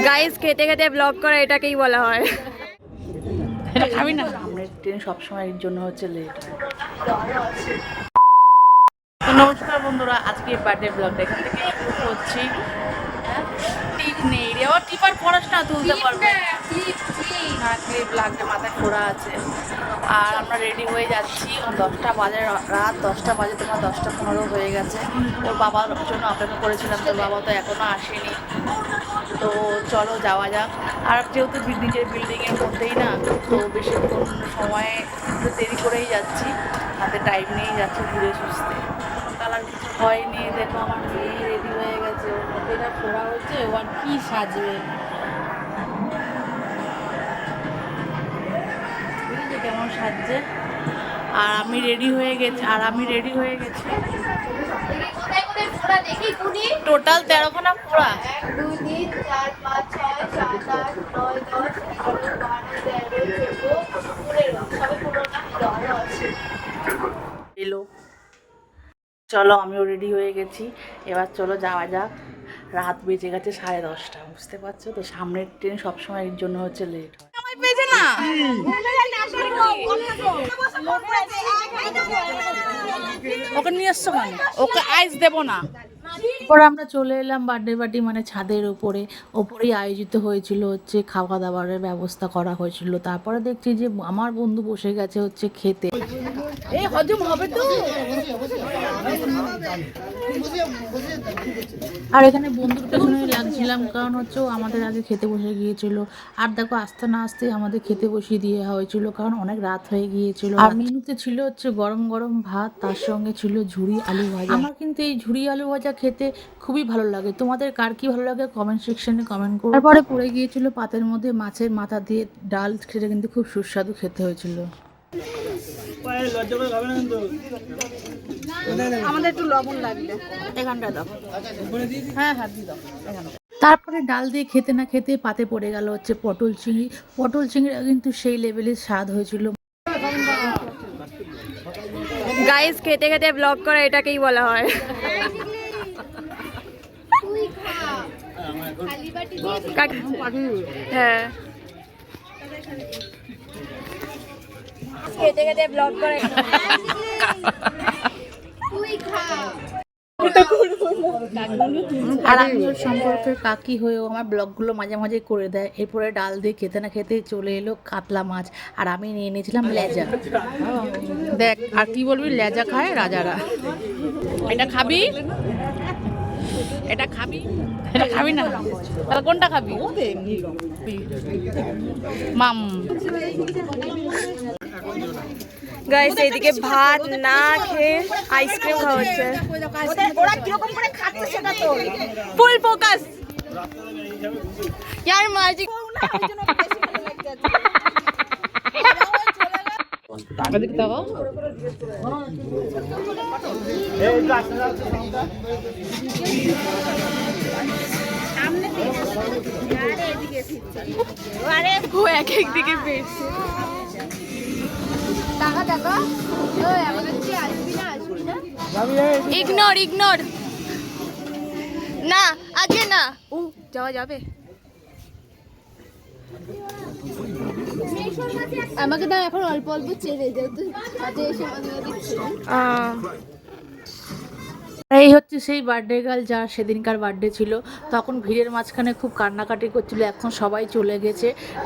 Guys খেতে খেতে blog করা এটাকেই বলা হয়। এটা খাবি না? আমরা ট্রেন সবসময় এর জন্য হচ্ছে লেট। তো নমস্কার বন্ধুরা, আজকে বার্থডে ব্লগটা এখান থেকে শুরু করছি। টিপ নেই রে, ও টিপ আর পড়াশোনা তুলতে পারবে না, ক্লিপ লাগবে, মাথায় ফোড়া আছে। আর আমরা রেডি হয়ে যাচ্ছি, 10টা বাজে, রাত 10টা বাজে, তোমার 10টা 15 হয়ে গেছে। ওর বাবার জন্য অপেক্ষা করেছিলাম, তোর বাবা তো এখনও আসেনি। তো চলো যাওয়া যাক। আর যেহেতু নিজের বিল্ডিংয়ের মধ্যেই না, তো বেশিক্ষণ সময় একটু দেরি করেই যাচ্ছি, হাতে টাইম নিয়েই যাচ্ছি ঘুরে সুস্থে। কালার কিছু হয়নি, দেখো আমার মেয়ে রেডি হয়ে গেছে, ওর মধ্যে এটা ফোড়া হচ্ছে, ও আর কী সাজবে, বুঝলি কেমন সাজছে। আর আমি রেডি হয়ে গেছি, টোটাল 13খানা ফোড়া। এলো, চলো আমিও রেডি হয়ে গেছি, এবার চলো যাওয়া যাক। রাত বেজে গেছে 10:30, বুঝতে পারছো তো, সামনের ট্রেন সবসময় এর জন্য হচ্ছে লেট হয়। পেয়েছে না ওকে নিয়ে এসছো মানে, ওকে আইস দেবো না। এরপর আমরা চলে এলাম বার্থডে পার্টি, মানে ছাদের ওপরেই আয়োজিত হয়েছিল হচ্ছে খাওয়া দাওয়ারের ব্যবস্থা করা হয়েছিল। তারপরে দেখছি যে আমার বন্ধু বসে গেছে হচ্ছে খেতে। এই হজম হবে তো। আর এখানে বন্ধুর পেছনে লাগছিলাম, কারণ হচ্ছে আমাদের আগে খেতে বসে গিয়েছিল। আর দেখো আস্তে না আস্তে আমাদের খেতে বসিয়ে দিয়ে হয়েছিল, কারণ অনেক রাত হয়ে গিয়েছিল। আর মেনুতে ছিল হচ্ছে গরম গরম ভাত, তার সঙ্গে ছিল ঝুরি আলু ভাজা। আমার কিন্তু এই ঝুরি আলু ভাজা খেতে খুবই ভালো লাগে। তোমাদের কার কি ভালো লাগে কমেন্ট সেকশনে কমেন্ট করো। তারপরে পড়ে গিয়েছিল পাতের মধ্যে মাছের মাথা দিয়ে ডাল, খেতে কিন্তু খুব সুস্বাদু খেতে হয়েছিল। আমাদের একটু লবণ লাগবে, এখানটা দাও। হ্যাঁ দিয়ে দাও এখানটা। তারপরে ডাল দিয়ে খেতে না খেতে পাতে পড়ে গেল হচ্ছে পটল চিংড়ি কিন্তু সেই লেভেলের স্বাদ হয়েছিল। গাইস খেতে খেতে ব্লগ করা এটাকেই বলা হয়। হ্যাঁ, খেতে খেতে ব্লগ করে। আর আমি ওর সম্পর্কের কাকি হয়েও আমার ব্লগগুলো মাঝে মাঝে করে দেয়। এরপরে ডাল দিয়ে খেতে না খেতে চলে এলো কাতলা মাছ, আর আমি নিয়ে নিয়েছিলাম লেজা। দেখ, আর কি বলবি, লেজা খায় রাজারা। এটা খাবি? এটা খাবি না? তাহলে কোনটা খাবি? মাম। গাইস এইদিকে ভাত না খেয়ে আইসক্রিম খাওয়া হচ্ছে। ওরা কিরকম করে খাচ্ছে সেটা তো ফুল ফোকাস यार মাঝি। এদিকে তাকাও। আরে ও এক এক দিকে বেশি টাকা টাকা ওই আমাদের কি আসবি না ইগনোর না, আজকে না। যাওয়া যাবে? আমাকে দাও এখন অল্প অল্প চেড়ে যাও, তুই সাথে এসে আমাকে দিচ্ছিস। এই হচ্ছে সেই বার্থডে গার্ল যার সেদিনকার বার্থডে ছিল। তখন ভিড়ের মাঝখানে খুব কান্নাকাটি করছিল, এখন সবাই চলে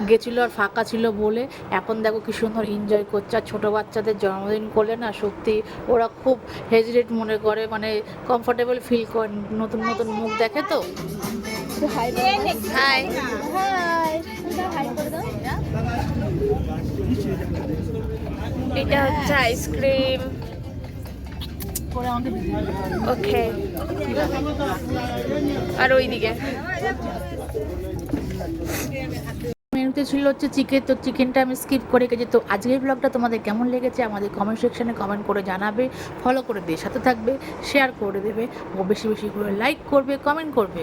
গেছিলো আর ফাঁকা ছিল বলে এখন দেখো কি সুন্দর এনজয় করছে। আর ছোটো বাচ্চাদের জন্মদিন করলে না সত্যি ওরা খুব হেজিটেট মনে করে, মানে কমফোর্টেবল ফিল করে, নতুন নতুন মুখ দেখে তো। হাই, এটা হচ্ছে আইসক্রিম। ওকে, আর ওইদিকে মেনুতে ছিল হচ্ছে চিকেন, তো চিকেনটা আমি স্কিপ করে গেছি। তো আজকের ব্লগটা তোমাদের কেমন লেগেছে আমাদের কমেন্ট সেকশনে কমেন্ট করে জানাবে। ফলো করে দিয়ে সাথে থাকবে, শেয়ার করে দেবে ও বেশি বেশি করে লাইক করবে, কমেন্ট করবে।